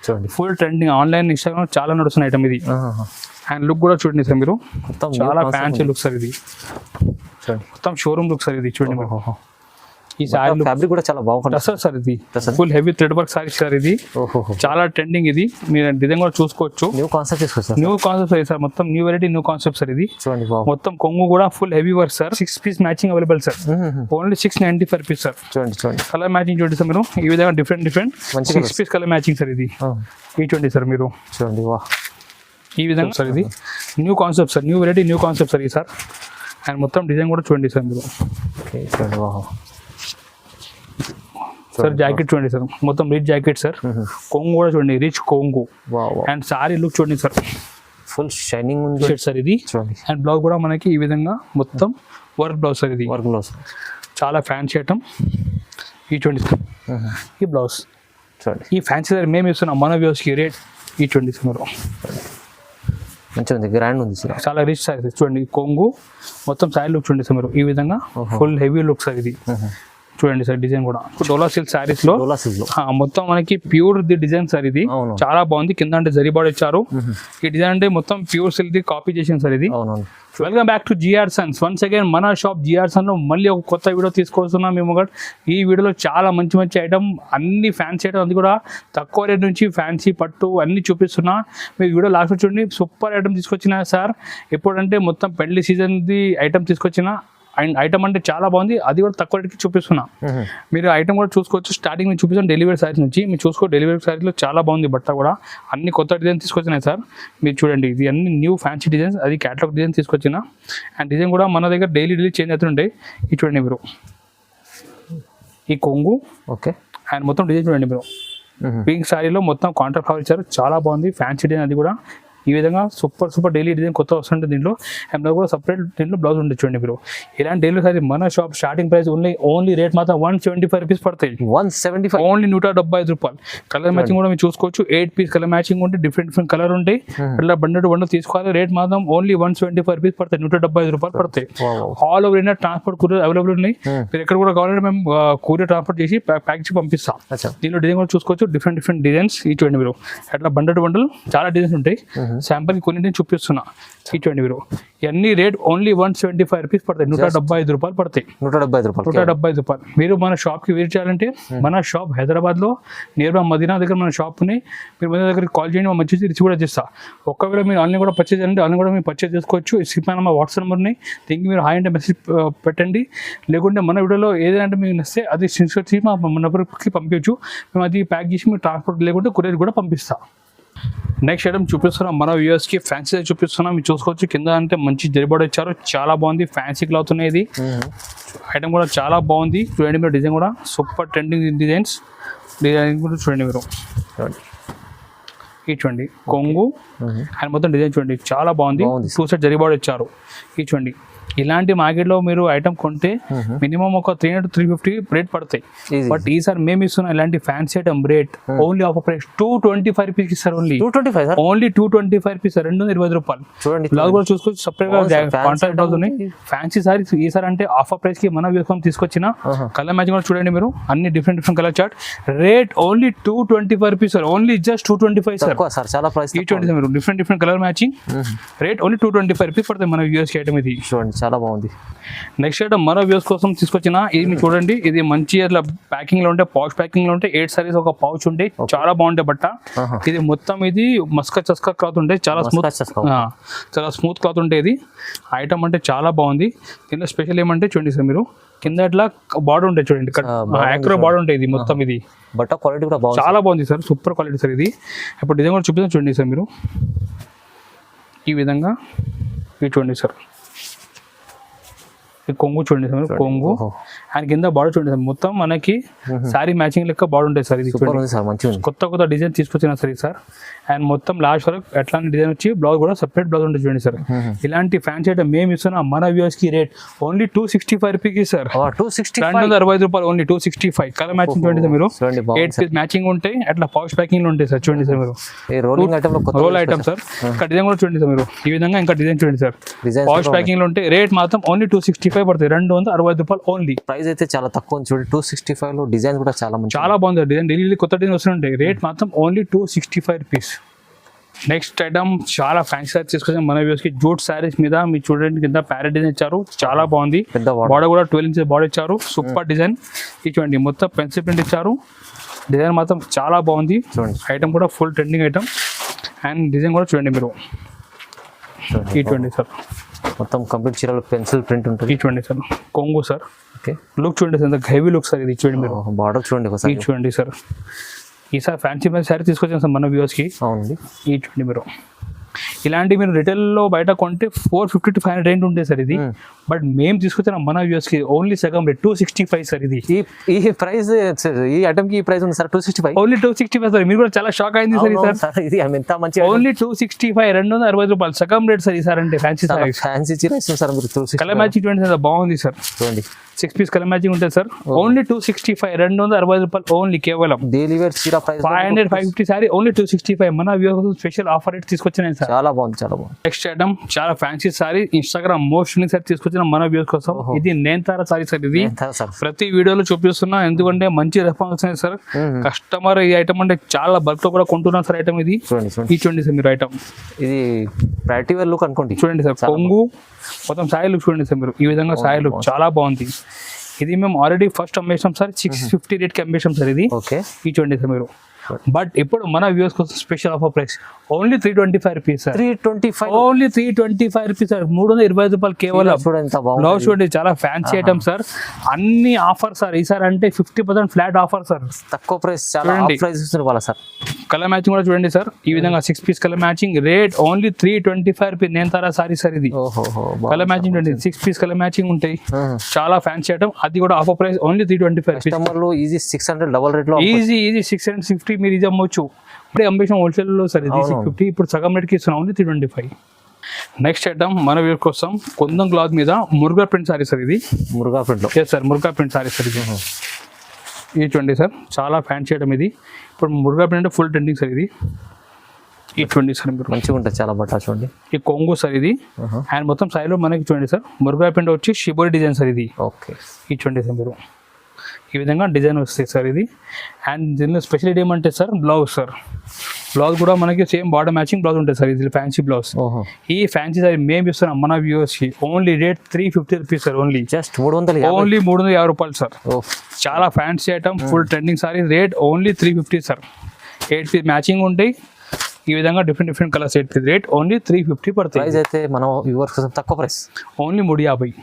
చూడండి full trending online Instagram చాలా నడుస్తున్న ఐటమ్ ఇది. అండ్ లుక్ కూడా చూడండి సార్ మీరు, చాలా ఫ్యాన్సీ లుక్ సార్ ఇది. చూడండి మొత్తం షోరూమ్ లుక్ సార్ ఇది. చూడండి మీరు ఈ సారీ ఫ్యాబ్రిక్ కూడా చాలా బాగుంటుంది సార్ ఇది full heavy thread work sari sir ఇది. చాలా ట్రెండింగ్ ఇది. మీరు డిజైన్ కూడా చూసుకోవచ్చు. న్యూ కాన్సెప్ట్ తీసుకొచ్చారు. న్యూ కాన్సెప్ట్ సార్, మొత్తం new variety new concept sir ఇది. చూడండి మొత్తం కొంగు కూడా full heavy work sir. 6 piece matching available sir. Only 695 rupees sir. చూడండి చూడండి కలర్ మ్యాచింగ్ చూడండి సార్ మీరు. ఈ విధంగా different 6 piece colour matching sir ఇది. ఈ చూడండి సార్ మీరు. చూడండి వా ఈ విధంగా సార్ ఇది new concept sir, new variety new concept sir ఇది సార్. అండ్ మొత్తం డిజైన్ కూడా చూడండి సార్ మీరు. చూడండి వా సార్ జాకెట్ చూడండి సార్, మొత్తం రిచ్ జాకెట్ సార్. కొంగు కూడా చూడండి, రిచ్ కొంగు. అండ్ సారీ లుక్ చూడండి సార్, ఫుల్ షైనింగ్ ఉంది సార్ ఇది. చూడండి అండ్ బ్లౌజ్ కూడా మనకి ఈ విధంగా మొత్తం వర్క్ బ్లౌజ్ సార్ ఇది. వర్క్ బ్లౌజ్ చాలా ఫ్యాన్సీ ఐటమ్. ఈ చూడండి సార్ ఈ బ్లౌజ్. చూడండి ఈ ఫ్యాన్సీ సార్ మేము ఇస్తున్నాం మన వ్యూస్కి రేట్. ఈ చూడండి సార్ మీరు, మంచిగా ఉంది, గ్రాండ్ ఉంది సార్. చాలా రిచ్ సార్ చూడండి. కొంగు మొత్తం సారీ లుక్ చూడండి సార్ మీరు. ఈ విధంగా ఫుల్ హెవీ లుక్ సార్ ఇది. చూడండి సార్ డిజైన్ కూడా డోలా సిల్క్ సారీస్ లో మొత్తం మనకి ప్యూర్ ది డిజైన్ సార్ ఇది. చాలా బాగుంది. కింద అంటే జరీ బార్డర్ ఇచ్చారు. ఈ డిజైన్ అంటే మొత్తం ప్యూర్ సిల్క్ ది కాపీ చేసింది సార్ ఇది. Welcome back to GR Sons. Once again మన షాప్ జిఆర్ సన్ లో మళ్ళీ ఒక కొత్త వీడియో తీసుకొస్తున్నాం మేము. ఈ వీడియోలో చాలా మంచి మంచి ఐటమ్, అన్ని ఫ్యాన్సీ ఐటమ్, అది కూడా తక్కువ రేట్ నుంచి ఫ్యాన్సీ పట్టు అన్ని చూపిస్తున్నా. మీరు వీడియో లాస్ట్ చూడండి. సూపర్ ఐటమ్ తీసుకొచ్చిన సార్. ఎప్పుడంటే మొత్తం పెళ్లి సీజన్ ది ఐటమ్ తీసుకొచ్చిన. అండ్ ఐటమ్ అంటే చాలా బాగుంది, అది కూడా తక్కువ రేట్కి చూపిస్తున్నా. మీరు ఐటమ్ కూడా చూసుకోవచ్చు. స్టార్టింగ్ నేను చూపిస్తాను డెలివరీ సారీస్ నుంచి. మీరు చూసుకో, డెలివరీ సారీస్లో చాలా బాగుంది బట్ట కూడా. అన్ని కొత్త డిజైన్ తీసుకొచ్చినాయి సార్. మీరు చూడండి, ఇది అన్ని న్యూ ఫ్యాన్సీ డిజైన్స్, అది క్యాటలాగ్ డిజైన్ తీసుకొచ్చిన. అండ్ డిజైన్ కూడా మన దగ్గర డైలీ చేంజ్ అవుతుంటాయి. ఇది చూడండి మీరు, ఈ కొంగు. ఓకే. అండ్ మొత్తం డిజైన్ చూడండి మీరు. పింక్ సారీలో మొత్తం కాంట్రాక్ట్ ఫ్లవర్ ఇచ్చారు. చాలా బాగుంది ఫ్యాన్సీ డిజైన్. అది కూడా ఈ విధంగా సూపర్ డైలీ డిజైన్ కొత్త వస్తుంటుంది దీంట్లో. అండ్ కూడా సపరేట్ దీంట్లో బ్లౌజ్ ఉంటుంది చూడండి మీరు. ఇలాంటి డైలీ సారీ మన shop starting price only rate మాత్రం 175 రూపీస్ పడతాయి. 175 ఓన్లీ 175 రూపాయలు. కలర్ మ్యాచింగ్ కూడా మీరు చూసుకోవచ్చు. 8 పీస్ కలర్ మ్యాచింగ్ ఉంటే డిఫరెంట్ కలర్ ఉంటాయి. అట్లా బండల్ తీసుకోవాలి. రేట్ మాత్రం ఓన్లీ 175 రూపీస్ పడతాయి. 175 రూపాయలు పడతాయి. All over India transport courier available ఉన్నాయి. మీరు ఎక్కడ కూడా కావాలంటే మేము కూరియర్ ట్రాన్స్పోర్ట్ చేసి ప్యాక్ చేసి పంపిస్తాం. దీనిలో డిజైన్ కూడా చూసుకోవచ్చు. Different designs. ఈ చూడండి మీరు, అట్లా బండల్ చాలా డిజైన్స్ ఉంటాయి. శాంపుల్ కొన్ని చూపిస్తున్నా. ఈ చూడండి మీరు, ఇవన్నీ రేట్ ఓన్లీ 175 రూపీస్ పడతాయి. 175 రూపాయలు పడతాయి. 175 రూపాయలు. మీరు మన షాప్కి విజిట్ చేయాలంటే మన షాప్ హైదరాబాద్లో నియర్ బై మదీనా దగ్గర మన షాప్ ఉన్నాయి. మీరు మన దగ్గరికి కాల్ చేయండి, మంచి రిసీవ్ కూడా చేస్తా. ఒకవేళ మీరు ఆన్లైన్ కూడా పర్చేజ్ చేయాలంటే ఆన్లైన్ కూడా మీరు పర్చేజ్ చేసుకోవచ్చు. స్క్రీన్ మా వాట్సాప్ నెంబర్ ఉన్నాయి. దీనికి మీరు హాయ్ అంటే మెసేజ్ పెట్టండి. లేకుంటే మన వీడియోలో ఏదంటే మీకు నచ్చితే అది స్క్రీన్ షాట్ చేసి మా నెంబర్కి పంపించవచ్చు. మేము అది ప్యాక్ చేసి మీరు ట్రాన్స్పోర్ట్ లేకుంటే కొరియర్ కూడా పంపిస్తాం. నెక్స్ట్ ఐటమ్ చూపిస్తున్నాం మన వ్యూవర్స్కి. ఫ్యాన్సీ చూపిస్తున్నాం. మీరు చూసుకోవచ్చు. కింద అంటే మంచి జరిబడి ఇచ్చారు. చాలా బాగుంది. ఫ్యాన్సీ క్లాత్ ఉన్నాయి. ఇది ఐటమ్ కూడా చాలా బాగుంది. చూడండి మీరు, డిజైన్ కూడా సూపర్ ట్రెండింగ్ డిజైన్స్. డిజైన్ కూడా చూడండి మీరు. ఈ చూడంండి కొంగు అండ్ మొత్తం డిజైన్ చూడండి, చాలా బాగుంది. 2 సెట్ జరిబడి ఇచ్చారు. ఈ చూడండి, ఇలాంటి మార్కెట్లో మీరు ఐటమ్ కొంటే మినిమం ఒక 300 to 350 రేట్ పడతాయి. బట్ ఈసారి మేము ఇస్తున్న ఇలాంటి fancy item rate only offer price 225 rupees ఇస్తారు. ఓన్లీ 225 రూపీస్, 220 రూపాయలు. బ్లౌజ్ కూడా చూసుకోవచ్చు. సపరేట్ గా కాంట్రాక్ట్ బ్లౌజ్ ఉన్నాయి. ఫ్యాన్సీ సారీస్ ఈసారి అంటే ఆఫర్ ప్రైస్ కి మన వ్యూస్కి తీసుకొచ్చిన. కలర్ మ్యాచింగ్ కూడా చూడండి మీరు, అన్ని different colour chart. Rate only 225 rupees sir. Only just 225 sir. ఈ చూడండి మీరు, different colour matching. Rate only 225 rupees పడుతుంది మన వ్యూస్కి ఐటమ్ ఇది. చాలా బాగుంది. నెక్స్ట్ ఐటమ్ మన వ్యూస్ కోసం తీసుకొచ్చిన. ఇది చూడండి, ఇది మంచి అట్లా ప్యాకింగ్ లో ఉంటే, పౌచ్ ప్యాకింగ్ లో ఉంటే 8 సారీస్ ఒక పౌచ్ ఉంటే చాలా బాగుంటాయి బట్ట. ఇది మొత్తం ఇది చస్కా క్లాత్ ఉంటే చాలా స్మూత్ క్లాత్ ఉంటాయి. ఐటమ్ అంటే చాలా బాగుంది. దీనిలో స్పెషల్ ఏమంటే చూడండి సార్ మీరు, కింద ఇట్లా బార్డర్ ఉంటాయి చూడండి, యాక్రో బార్డర్ ఉంటాయి. ఇది మొత్తం ఇది బట్ట క్వాలిటీ కూడా చాలా బాగుంది సార్. సూపర్ క్వాలిటీ సార్ ఇది. ఇప్పుడు డిజైన్ కూడా చూపిస్తాను చూడండి సార్ మీరు. ఈ విధంగా ఇది చూడండి సార్. కొంగు చూడండి సార్, కొంగు అండ్ కింద బార్డర్ చూడండి సార్. మొత్తం మనకి సారీ మ్యాచింగ్ లెక్క బార్డర్ ఉంటాయి సార్. ఇది కొత్త డిజైన్ తీసుకొచ్చిన సార్ సార్. అండ్ మొత్తం లాస్ట్ వరకు ఎట్లాంటి డిజైన్ వచ్చి బ్లౌజ్ కూడా సపరేట్ బ్లౌజ్ ఉంటుంది చూడండి సార్. ఇలాంటి ఫ్యాన్సీ ఐటమ్ మేము ఇస్తున్నాం మన వ్యూవర్స్ కి. Rate only 265 rupees sir. 265 రూపాయలు ఓన్లీ 265. కలర్ మ్యాచింగ్ చూడండి సార్ మీరు. 8 పీస్ మ్యాచింగ్ ఉంటాయి. అట్లా పౌచ్ ప్యాకింగ్ ఉంటాయి సార్. చూడండి సార్ మీరు, రోల్ ఐటమ్ సార్. ఇంకా డిజైన్ కూడా చూడండి సార్ మీరు. ఈ విధంగా ఇంకా డిజైన్ చూడండి సార్. పౌచ్ ప్యాకింగ్ లో ఉంటాయి. రేట్ మాత్రం ఓన్లీ 265. 265 పడుతుంది, 265 రూపాయలు ఓన్లీ. ప్రైస్ అయితే చాలా తక్కువ ఉంది చూడండి. 265 లో డిజైన్ కూడా చాలా మంచి. చాలా బాగుంది డిజైన్, డైలీ కొత్త డిజైన్ వస్తుంటాయి. రేట్ మాత్రం ఓన్లీ 265 రూపీస్. నెక్స్ట్ ఐటమ్ చాలా ఫ్యాన్సీ సారీస్ తీసుకొచ్చాం మన వ్యూస్కి. జూట్ శారీస్ మీద మీరు చూడండి కింద ప్యారెట్ డిజైన్ ఇచ్చారు, చాలా బాగుంది. పెద్ద బార్డర్ కూడా 12 ఇంచెస్ బార్డర్ ఇచ్చారు, సూపర్ డిజైన్. చూడండి మొత్తం పెన్సిల్ ప్రింట్ ఇచ్చారు, డిజైన్ మాత్రం చాలా బాగుంది. చూడండి ఐటమ్ కూడా full trending item and design కూడా చూడండి మీరు. చూడండి సార్ మొత్తం కంప్లీట్ చీరలో పెన్సిల్ ప్రింట్ ఉంటుంది. చూడండి సార్ కొంగు సార్. ఓకే లుక్ చూడండి సార్, హెవీ లుక్ సార్ ఇది. చూడండి మీరు బార్డర్ చూడండి ఒకసారి. చూడండి సార్, ఈసారి ఫ్యాన్సీ మీద శారీ తీసుకొచ్చాను సార్ మన వ్యూస్కి. అవునండి. చూడండి మీరు ఇలాంటి మీరు రిటైల్లో బయట కొంటే 450 to 500 రేంజ్ ఉంటుంది సార్ ఇది. బట్ మేము తీసుకొచ్చిన మన వ్యూస్కి ఓన్లీ సగం రేట్ 265 సార్ ఇది. ఈ ప్రైస్ ఈ ఐటమ్ కి ఈ ప్రైస్ ఉంది సార్ 265. Only 265 sir. మీరు కూడా చాలా షాక్ అయింది సార్. ఇది ఎంత మంచి ఓన్లీ 265, 260 రూపాయలు సగం రేట్ సార్ ఈ సార్. అంటే ఫ్యాన్సీ సారీ ఫ్యాన్సీ చీర ఇస్తుంది సార్ మీరు. కలర్ మ్యాచింగ్ చూడండి సార్, బాగుంది సార్. చూడండి 6 పీస్ కలర్ మ్యాచింగ్ ఉంటుంది సార్. ఓన్లీ 265, 260 రూపాయలు ఓన్లీ. కేవలం డైలీ వేర్ చీర ప్రైస్ 500, 550 సారీ ఓన్లీ 265. మన వ్యూస్ స్పెషల్ ఆఫర్ రేట్ తీసుకొచ్చినాయి సార్. చాలా బాగుంది, చాలా బాగుంది. నెక్స్ట్ ఐటమ్ చాలా fancy sari, Instagram most sari తీసుకొచ్చిన మన వ్యూస్ కోసం. ఇది నేంతారా సారీ సార్. ఇది ప్రతి వీడియోలో చూపిస్తున్నా ఎందుకంటే మంచి రెస్పాన్స్ వస్తుంది సార్. కస్టమర్ ఈ ఐటమ్ అంటే చాలా బల్క్ లో కూడా కొంటున్నారు సార్ ఐటమ్ ఇది. చూడండి సార్ మీరు ఐటమ్, ఇది ప్రయారిటీ వేర్ లుక్ అనుకోండి. చూడండి సార్ కొంగు మొత్తం సాయి లుక్ చూడండి సార్ మీరు. ఈ విధంగా సాయి లుక్ చాలా బాగుంది. ఇది మేము ఆల్రెడీ ఫస్ట్ అమ్మేసాం సార్, 650 రేట్కి అమ్మేసాం సార్ ఇది. ఓకే చూడండి సార్ మీరు. బట్ ఇప్పుడు మన వ్యూస్ కోసం special offer price only 325 rupees sir. 325 only 325 rupees sir. 325 రూపాయలు కేవలం. బ్లౌజ్ చూడండి చాలా ఫ్యాన్సీ ఐటమ్ సార్. అన్ని ఆఫర్ సార్ ఈసారి, అంటే 50% ఫ్లాట్ ఆఫర్ సార్. తక్కువ ప్రైస్, చాలా ప్రైస్ ఇస్తున్నారు సార్. కలర్ మ్యాచింగ్ కూడా చూడండి సార్. ఈ విధంగా 6 piece colour matching, rate only 325 rupees. Nayanthara sari sir ఇది. కలర్ మ్యాచింగ్ చూడండి, 6 పీస్ కలర్ మ్యాచింగ్ ఉంటాయి. చాలా ఫ్యాన్సీ ఐటమ్, అది కూడా offer price only 325. Easy 600 double rate లో ఈజీ 650 మీరు ఇది అమ్మొచ్చు. ఇప్పుడే అంబేషన్ హోల్సేల్ లో సార్ ఇది 650, ఇప్పుడు సగం రేట్కి ఇస్తున్నాం ఓన్లీ 325. నెక్స్ట్ ఐటమ్ మన వ్యూర్ కోసం కొందం క్లాత్ మీద మురుగా ప్రింట్ సారీ సార్ ఇది. Muruga print sir, Muruga print sorry sir ఇది. ఇది చూడండి సార్, చాలా ఫ్యాన్సీ ఐటమ్ ఇది. ఇప్పుడు మురుగా ప్రింట్ అంటే ఫుల్ ట్రెండింగ్ సార్ ఇది. ఇది చూడండి సార్ మీరు, మంచిగా ఉంటుంది చాలా. బట్ట చూడండి, ఈ కొంగు సార్ ఇది. అండ్ మొత్తం సారీలో మనకి చూడండి సార్ మురుగా ప్రింట్ వచ్చి షిబోరి డిజైన్ సార్ ఇది. ఓకే ఇది చూడండి సార్ మీరు, ఈ విధంగా డిజైన్ వస్తాయి సార్ ఇది. అండ్ దీనిలో స్పెషాలిటీ ఏమంటే సార్ బ్లౌజ్ సార్. బ్లౌజ్ కూడా మనకి సేమ్ బార్డర్ మ్యాచింగ్ బ్లౌజ్ ఉంటుంది సార్. ఇది ఫ్యాన్సీ బ్లౌజ్. ఈ ఫ్యాన్సీ సారీ మేము ఇస్తున్నాం మన వ్యూవర్స్కి. Only rate 350 rupees sir. Only just 350, only 350 రూపాయలు సార్. చాలా fancy item, full trending sari. Rate only 350 sir. 8 piece matching ఉంటాయి. ఈ విధంగా different colours. 8 piece rate only 350 పడుతుంది. ప్రైస్ అయితే మన వ్యూవర్స్ కోసం తక్కువ price, only 350.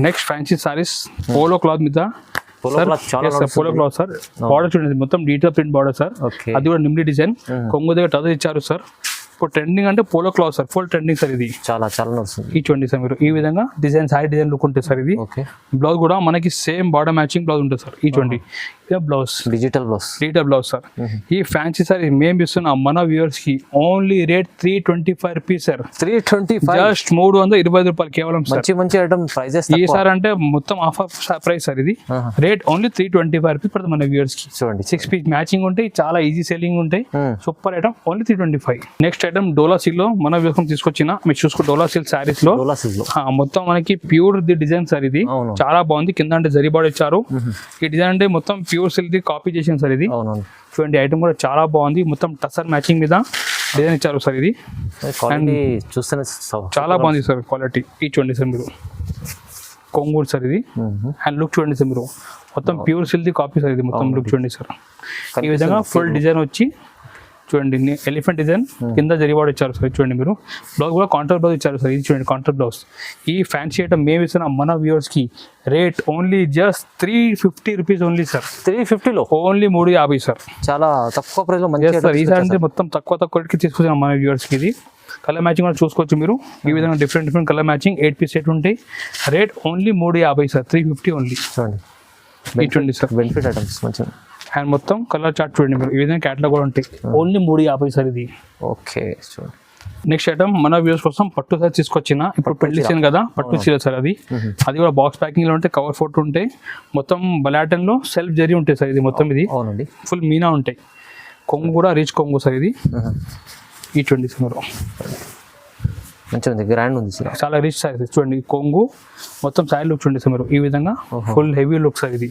Next fancy sarees polo cloth మీద. Polo cloth sir. బార్డర్ చూడండి మొత్తం డీటెయిల్ ప్రింట్ బార్డర్ సార్. అది కూడా నిమ్లీ డిజైన్. కొంగు దగ్గర టచ్ ఇచ్చారు సార్. ఇప్పుడు ట్రెండింగ్ అంటే polo cloth sir, full trending sir ఇది. చాలా చాలా నడుస్తుంది. ఈ చూడండి సార్ మీరు, ఈ విధంగా డిజైన్ సారీ డిజైన్ లుక్ ఉంటుంది సార్ ఇది. బ్లౌజ్ కూడా మనకి సేమ్ బార్డర్ మ్యాచింగ్ బ్లౌజ్ ఉంటుంది సార్. ఈ చూడండి బ్లౌజ్, డిజిటల్ బ్లౌజ్ సార్. ఈ ఫ్యాన్సీ సారీ మేము ఇస్తున్నాం మన వ్యూవర్స్ కి. Only rate 325 rupees sir. 325, just 320 రూపాయలు కేవలం సార్. మంచి ఐటమ్ ప్రైజెస్ ఈ సార్ అంటే మొత్తం ఆఫర్ ప్రైస్ సార్ ఇది. రేట్ ఓన్లీ 325 రూపీస్ పడుతుంది మన వ్యూవర్స్ కి. చూడండి 6 పీస్ మ్యాచింగ్ ఉంటాయి, చాలా ఈజీ సెల్లింగ్ ఉంటాయి. Super item, only 325. Next item Dola silk లో మన వ్యూవర్స్ తీసుకొచ్చిన మీరు చూసుకో. డోలా సిల్క్ సారీస్ లో మొత్తం మనకి ప్యూర్ ది డిజైన్ సార్ ఇది. చాలా బాగుంది. కింద అంటే జరీ బార్డర్ ఇచ్చారు. ఈ డిజైన్ అంటే మొత్తం ప్యూర్ సిల్క్ ది కాపీ చేసింది సార్ ఇది. చూడండి ఐటమ్ కూడా చాలా బాగుంది. మొత్తం టసర్ మ్యాచింగ్ మీద డిజైన్ ఇచ్చారు సార్ ఇది. చూస్తేనే చాలా బాగుంది సార్ క్వాలిటీ. ఇది చూడండి సార్ మీరు, కొంగూరు సార్ ఇది. అండ్ లుక్ చూడండి సార్ మీరు, మొత్తం ప్యూర్ సిల్క్ ది కాపీ సార్ ఇది. మొత్తం లుక్ చూడండి సార్. ఈ విధంగా ఫుల్ డిజైన్ వచ్చి చూడండి ఎలిఫెంట్ డిజైన్ కింద జరివాడు ఇచ్చారు సార్. చూడండి మీరు, బ్లౌజ్ కూడా కాంట్రాక్ట్ బ్లౌజ్ ఇచ్చారు సార్. ఇది చూడండి కాంట్రాక్ట్ బ్లౌజ్. ఈ ఫ్యాన్సీ ఐటమ్ మేము ఇస్తున్నాం మన వ్యూవర్స్ కి. Rate only just 350 rupees only sir. 350 లో ఓన్లీ 350 సార్. చాలా తక్కువ ప్రైస్ లో మంచి సార్. ఈ సార్ అంటే మొత్తం తక్కువ రేట్కి తీసుకొచ్చాం మన వ్యూవర్స్ కి. ఇది కలర్ మ్యాచింగ్ కూడా చూసుకోవచ్చు మీరు. ఈ విధంగా different colour matching 8 piece set ఉంటాయి. Rate only 350 sir. 350 ఓన్లీ. చూడండి సార్ బెనిఫిట్ ఐటమ్స్ మంచిగా. అండ్ మొత్తం కలర్ చార్ట్ చూడండి మీరు. ఈ విధంగా క్యాటలాగ్ కూడా ఉంటాయి. ఓన్లీ 350 సార్ ఇది. ఓకే చూడండి. నెక్స్ట్ ఐటమ్ మన వ్యూస్ కోసం పట్టు సార్ తీసుకొచ్చిన. ఇప్పుడు పెళ్లి సీజన్ కదా, పట్టు చీర సార్ అది. అది కూడా బాక్స్ ప్యాకింగ్ లో ఉంటాయి, కవర్ ఫోటో ఉంటాయి. మొత్తం బలాటన్ లో సెల్ఫ్ జరీ ఉంటాయి సార్ ఇది. మొత్తం ఇది ఫుల్ మీనా ఉంటాయి. కొంగు కూడా రీచ్ కొంగు సార్ ఇది. ఈ చూడండి సార్ మీరు. మంచిగా ఉంది, గ్రాండ్ ఉంది సార్. చాలా రిచ్ సారీస్ చూడండి. కొంగు మొత్తం సారీ లుక్ చూడండి సార్ మీరు, ఈ విధంగా ఫుల్ హెవీ లుక్ సార్ ఇది.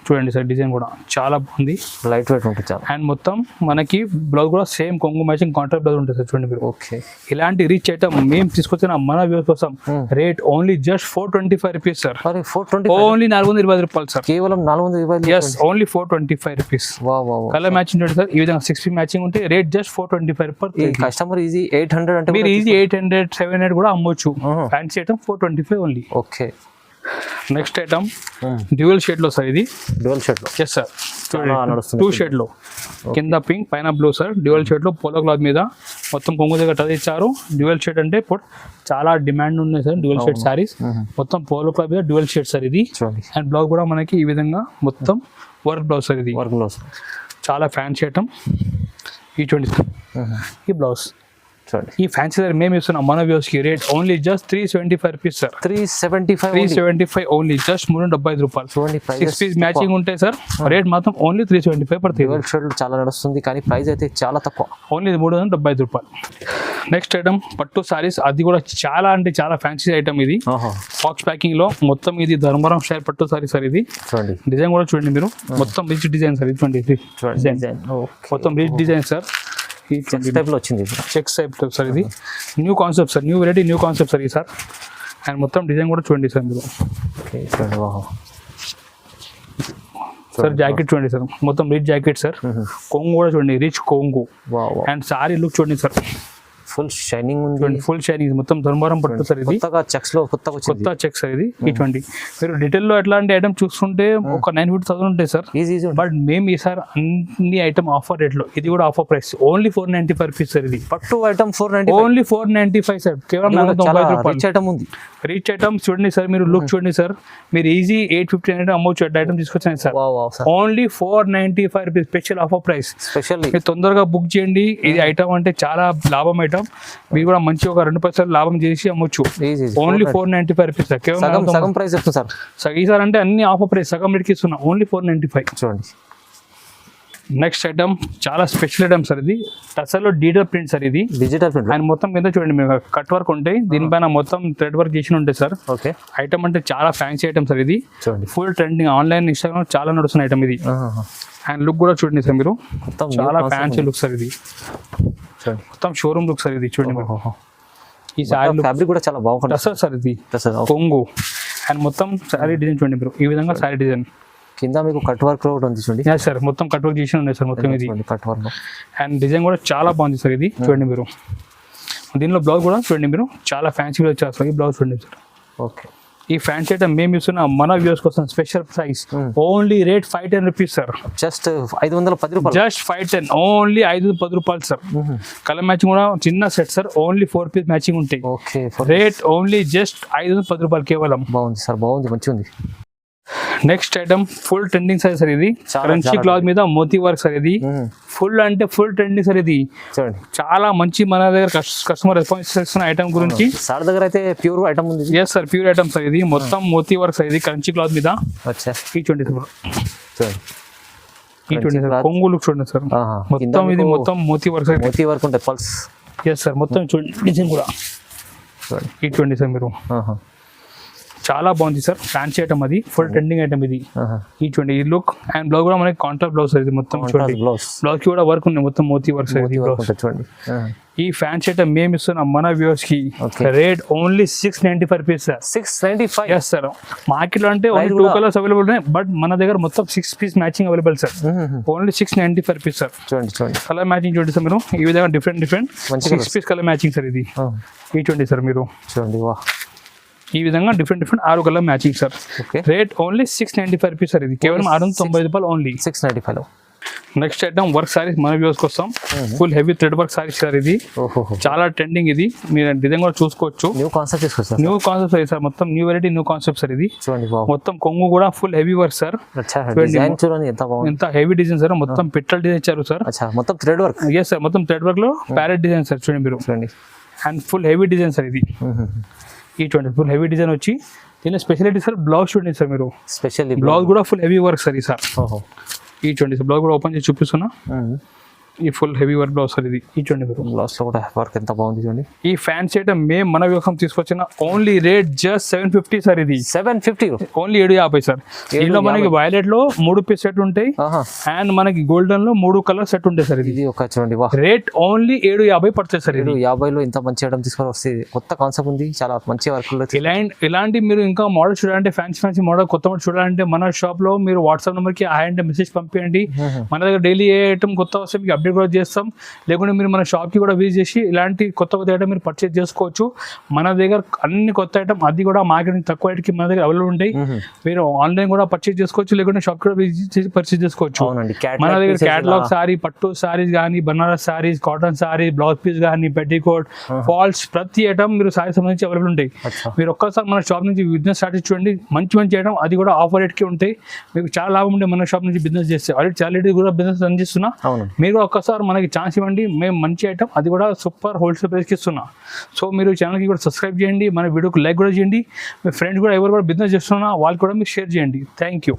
చూడండి సార్ డిజైన్ కూడా చాలా బాగుంది, లైట్ వెయిట్ ఉంటుంది చాలా. అండ్ మొత్తం మనకి బ్లౌజ్ కూడా సేమ్ కొంగు మ్యాచింగ్ కాంట్రాక్ట్ బ్లౌజ్ ఉంటుంది సార్. చూడండి మీరు, ఓకే. ఇలాంటి రిచ్ ఐటమ్ మేము తీసుకొచ్చిన మన వ్యూస్ కోసం rate only just 425 rupees sir. 420, only 420 రూపాయలు సార్. కేవలం 420. Yes, only 425 rupees. Wow. Colour matching చూడండి సార్, ఈ విధంగా 6 పీస్ మ్యాచింగ్ ఉంటే రేట్ జస్ట్ 425 పర్. ఈ కస్టమర్ ఈజీ 800 అంటే మీరు ఈజీ 800 700 కూడా అమ్మొచ్చు. Fancy item 425 only. Okay. Next item dual shade లో సార్, ఇది డ్యూయల్ షేడ్ లో. ఎస్ సార్, 2 షేడ్ లో, కింద పింక్ పైన బ్లూ సార్. డ్యూయల్ షేడ్ లో పోలో క్లాత్ మీద మొత్తం కొంగు దగ్గర టచ్ ఇచ్చారు. డ్యూయల్ షేడ్ అంటే ఇప్పుడు చాలా డిమాండ్ ఉన్నాయి సార్ డ్యూయల్ షేడ్ సారీస్. మొత్తం పోలో క్లాత్ మీద డ్యూయల్ షేడ్ సార్ ఇది. అండ్ బ్లౌజ్ కూడా మనకి ఈ విధంగా మొత్తం వర్క్ బ్లౌజ్ సార్ ఇది. వర్క్ బ్లౌజ్ చాలా ఫ్యాన్సీ ఐటమ్. ఈ చూడండి సార్, ఈ బ్లౌజ్ ఈ ఫ్యాన్సీ సార్ మేము ఇస్తున్నాం మన వ్యూస్ కి rate only just 375 rupees sir. 375 only just 375 రూపాయలు. 6 పీస్ మ్యాచింగ్ ఉంటాయి సార్. రేట్ మాత్రం ఓన్లీ 375 పడుతుంది. డ్యూయల్ షేడ్ చాలా నడుస్తుంది కానీ ప్రైస్ అయితే చాలా తక్కువ, ఓన్లీ 375 రూపాయలు. నెక్స్ట్ ఐటమ్ పట్టు సారీస్, అది కూడా చాలా అంటే చాలా ఫ్యాన్సీ ఐటమ్ ఇది. బాక్స్ ప్యాకింగ్ లో మొత్తం ఇది ధర్మవరం స్టైల్ పట్టు సారీ సార్ ఇది. చూడండి డిజైన్ కూడా చూడండి మీరు, మొత్తం రిచ్ డిజైన్ సార్. చూడండి డిజైన్ మొత్తం రిచ్ డిజైన్ సార్. ఈ టైప్ లో వచ్చింది, చెక్స్ టైప్ సార్ ఇది. New concept sir, new variety new concept sir ఇది సార్. అండ్ మొత్తం డిజైన్ కూడా చూడండి సార్ మీరు. సార్ జాకెట్ చూడండి సార్, మొత్తం రిచ్ జాకెట్ సార్. కొంగు కూడా చూడండి, రిచ్ కొంగు. అండ్ సారీ లుక్ చూడండి సార్, ఫుల్ షైనింగ్ ఉంది. ఫుల్ షైనింగ్, మొత్తం ధర్మవరం పట్టు సార్ ఇది. చెక్స్ లో కొత్త చెక్ సార్ ఇది. ఇటువంటి మీరు డీటెయిల్ లో ఎట్లాంటి ఐటమ్ చూసుకుంటే ఒక 950,000 ఉంటాయి సార్. బట్ మేము ఈసారి అన్ని ఐటమ్ ఆఫర్ రేట్ లో, ఇది కూడా offer price only 495 rupees sir. ఇది పట్టు ఐటమ్ 495, ఓన్లీ 495 సార్. కేవలం 490 రూపాయలు. ఐటమ్ ఉంది, రిచ్ ఐటమ్ చూడండి సార్ మీరు, లుక్ చూడండి సార్. మీరు ఈజీ 850 అమ్మవచ్చు ఐటమ్ తీసుకొచ్చాను sir. Only 495 rupees special offer price. Specially మీరు తొందరగా బుక్ చేయండి. ఇది ఐటమ్ అంటే చాలా లాభం ఐటమ్. మీరు కూడా మంచి ఒక 2% లాభం చేసి అమ్మొచ్చు. Only 495 rupees sir. కేవలం సగం ప్రైస్ చెప్తాను సార్. ఈసారి అంటే అన్ని ఆఫర్ ప్రైస్ సగం రేట్కి ఇస్తున్నా, ఓన్లీ 495. చూడండి నెక్స్ట్ ఐటమ్ చాలా స్పెషల్ ఐటమ్ సార్ ఇది. టసర్లో డిజిటల్ ప్రింట్ సార్ ఇది. డిజిటల్ ప్రింట్ అండ్ మొత్తం కింద చూడండి మీకు కట్ వర్క్ ఉంటాయి, దీనిపైన మొత్తం థ్రెడ్ వర్క్ చేసి ఉంటాయి సార్. ఓకే. ఐటమ్ అంటే చాలా ఫ్యాన్సీ ఐటమ్ సార్ ఇది. చూడండి ఫుల్ ట్రెండింగ్, ఆన్లైన్ ఇన్స్టాగ్రామ్ చాలా నడుస్తున్న ఐటమ్ ఇది. అండ్ లుక్ కూడా చూడండి సార్ మీరు, చాలా ఫ్యాన్సీ లుక్ సార్ ఇది. మొత్తం షోరూమ్ లుక్ సార్ ఇది. చూడండి ఈ సారీ ఫ్యాబ్రిక్ కూడా చాలా బాగుంటుంది. టసర్ సార్ ఇది, కొంగు. అండ్ మొత్తం సారీ డిజైన్ చూడండి మీరు, ఈ విధంగా సారీ డిజైన్. కింద మీకు కట్ వర్క్ కూడా ఉంది చూడండి. సార్ మొత్తం కట్ వర్క్ చేసి ఉన్నాయి సార్ మొత్తం ఇది. కట్ వర్క్ అండ్ డిజైన్ కూడా చాలా బాగుంది సార్ ఇది. చూడండి మీరు, దీనిలో బ్లౌజ్ కూడా చూడండి మీరు, చాలా ఫ్యాన్సీగా వచ్చారు సార్. ఈ బ్లౌజ్ చూడండి సార్. ఓకే. ఈ ఫ్యాన్సీ ఐటమ్ మేము ఇస్తున్న మన వ్యూస్ కోసం special price only rate 510 rupees sir. Just 510 రూపాయలు. జస్ట్ 510 ఓన్లీ 510 రూపాయలు సార్. కలర్ మ్యాచింగ్ కూడా చిన్న set sir, only 4 piece matching ఉంటాయి. ఓకే. రేట్ ఓన్లీ జస్ట్ 510 రూపాయలు కేవలం. బాగుంది సార్, బాగుంది, మంచిగా ఉంది. Next item full trending sir sir ఇది. క్రంచీ క్లాత్ మీద మోతీ వర్క్ సార్ ఇది. ఫుల్ అంటే ఫుల్ ట్రెండింగ్ సార్ ఇది. చూడండి చాలా మంచి మన దగ్గర కస్టమర్ రెస్పాన్స్ ఇస్తున్న ఐటమ్ గురించి. సార్ దగ్గర అయితే ప్యూర్ ఐటమ్ ఉంది. Yes sir, pure item sir ఇది. మొత్తం మోతీ వర్క్ సార్ ఇది, క్రంచీ క్లాత్ మీద. ఈ చూడండి సార్, ఈ చూడండి సార్, కొంగు లుక్ చూడండి సార్. మొత్తం ఇది మొత్తం మోతీ వర్క్ సార్. మోతీ వర్క్ ఉంటుంది పల్స్. ఎస్ సార్, మొత్తం చూడండి డిజైన్ కూడా. ఈ చూడండి సార్ మీరు, చాలా బాగుంది సార్. ఫ్యాన్సీ ఐటమ్ అది, ఫుల్ ట్రెండింగ్ ఐటమ్ ఇది. ఈ చూడండి ఈ లుక్. అండ్ బ్లౌజ్ కూడా మనకి కాంట్రాక్ట్ బ్లౌజ్ ఇది. మొత్తం చూడండి బ్లౌజ్ కి కూడా వర్క్ ఉంది, మొత్తం మోతీ వర్క్ ఇది. చూడండి ఈ ఫ్యాన్సీ ఐటమ్ మేము ఇస్తున్నాం మన వ్యూవర్స్ కి rate only 695 rupees sir. 695. Yes sir. Market లో అంటే ఓన్లీ 2 కలర్స్ అవైలబుల్ ఉన్నాయి, బట్ మన దగ్గర మొత్తం 6 piece matching available sir. Only 695 rupees sir. చూడండి కలర్ మ్యాచింగ్ చూడండి సార్ మీరు, ఈ విధంగా different 6 piece colour matching sir ఇది. ఈ చూడండి సార్ మీరు, చూడండి ఈ విధంగా different 6 colour matching sir. Rate only 695 rupees sir. ఇది కేవలం 695 రూపాయలు only. 695. Next item work sarees మన వ్యూస్ కోసం. Full heavy thread work sarees sir ఇది. చాలా ట్రెండింగ్ ఇది. మీరు డిజైన్ కూడా చూసుకోవచ్చు. New concept new concept sir, మొత్తం new variety new concept sir ఇది. మొత్తం కొంగు కూడా ఫుల్ హెవీ వర్క్ సార్. ఎంత హెవీ డిజైన్ సార్. మొత్తం పిట్టల్ డిజైన్ ఇచ్చారు సార్. మొత్తం థ్రెడ్ వర్క్. ఎస్ సార్, మొత్తం థ్రెడ్ వర్క్ లో ప్యారెట్ డిజైన్ సార్. చూడండి మీరు, and full heavy design sir ఇది. ఈ చూడండి ఫుల్ హెవీ డిజైన్ వచ్చి దీని స్పెషాలిటీ సార్ బ్లౌజ్ చూడండి సార్ మీరు. స్పెషల్లీ బ్లౌజ్ కూడా ఫుల్ హెవీ వర్క్ సార్ ఈ సార్. ఈ చూడండి సార్, బ్లౌజ్ కూడా ఓపెన్ చేసి చూపిస్తున్నా. ఈ full heavy work blouse sir ఇది చూడండి మీరు బ్లౌజ్ లో కూడా వర్క్ ఎంత బాగుంది చూడండి. ఈ ఫ్యాన్సీ ఐటమ్ మేము మన వ్యూహం తీసుకొచ్చిన ఓన్లీ రేట్ జస్ట్ 750 సార్ ఇది 750. Only 750 sir. దీనిలో మనకి వైలెట్ లో 3 పీస్ సెట్ ఉంటాయి అండ్ మనకి గోల్డెన్ లో 3 కలర్ సెట్ ఉంటాయి సార్. ఇది ఒక చూడండి వా రేట్ ఓన్లీ 750 పడుతుంది సార్. 750 ఇంత మంచి ఐటమ్ తీసుకొని వస్తే కొత్త కాన్సెప్ట్ ఉంది, చాలా మంచి వర్క్ లో. ఇలాంటి మీరు ఇంకా మోడల్ చూడాలంటే ఫ్యాన్సీ మోడల్ కొత్త మోడల్ చూడాలంటే మన షాప్ లో మీరు వాట్సాప్ నెంబర్ కి హాయ్ అంటే మెసేజ్ పంపించండి. మన దగ్గర డైలీ ఏ ఐటమ్ కొత్త వస్తే మీకు అప్డేట్ కూడా చేస్తాం. లేకుంటే మీరు మన షాప్కి కూడా విజిట్ చేసి ఇలాంటి కొత్త ఐటమ్ మీరు పర్చేజ్ చేసుకోవచ్చు. మన దగ్గర అన్ని కొత్త ఐటమ్ అది కూడా మార్కెట్ తక్కువ రేట్కి మన దగ్గర అవైలబుల్ ఉంటాయి. మీరు ఆన్లైన్ కూడా పర్చేజ్ చేసుకోవచ్చు, లేకుంటే షాప్ కూడా విజిట్ చేసి పర్చేజ్ చేసుకోవచ్చు. మన దగ్గర క్యాటలాగ్ సారీ, పట్టు సారీస్ కానీ, Banaras saris, cotton saris, blouse piece కానీ, పెట్టికోట్, ఫాల్స్ ప్రతి ఐటమ్ మీరు సారీ సంబంధించి అవైలబుల్ ఉంటాయి. మీరు ఒక్కసారి మన షాప్ నుంచి బిజినెస్ స్టార్ట్ చూడండి, మంచి ఐటమ్ అది కూడా ఆఫర్ రేట్కి ఉంటాయి. మీకు చాలా లాభం ఉంటే మన షాప్ నుంచి బిజినెస్ చేస్తే ఆల్రెడీ చాలా కూడా బిజినెస్ రన్ చేస్తున్నా. మీరు ఒక్కసారి మనకి ఛాన్స్ ఇవ్వండి, మేము మంచి ఐటమ్ అది కూడా సూపర్ హోల్సేల్ ప్రైస్కి ఇస్తున్నా. సో మీరు ఛానల్కి కూడా సబ్స్క్రైబ్ చేయండి, మన వీడియోకి లైక్ కూడా చేయండి. మీ ఫ్రెండ్స్ కూడా ఎవరు కూడా బిజినెస్ చేస్తున్నా వాళ్ళకి కూడా మీకు షేర్ చేయండి. Thank you.